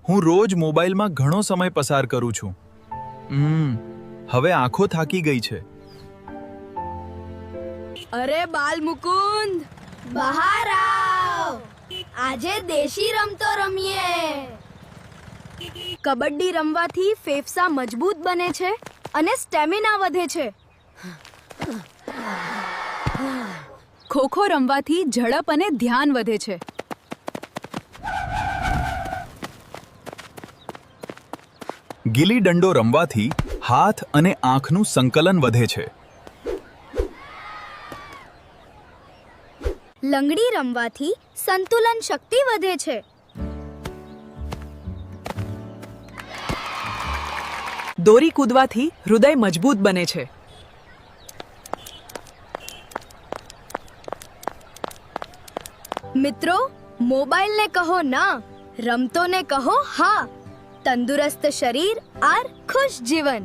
હું રોજ મોબાઈલમાં ઘણો સમય પસાર કરું છું. હવે આંખો થાકી ગઈ છે. અરે બાલ મુકુંદ, બહાર આવ. આજે દેશી રમતો રમીએ. કબડ્ડી રમવાથી ફેફસા મજબૂત બને છે અને સ્ટેમિના વધે છે. ખોખો રમવાથી ઝડપ અને ધ્યાન વધે છે. ગિલ્લી દંડો રમવાથી હાથ અને આંખનું સંકલન વધે છે. લંગડી રમવાથી સંતુલન શક્તિ વધે છે. દોરી કૂદવાથી હૃદય મજબૂત બને છે. મિત્રો, મોબાઈલને કહો ના, રમતોને કહો હા. તંદુરસ્ત શરીર और खुश जीवन.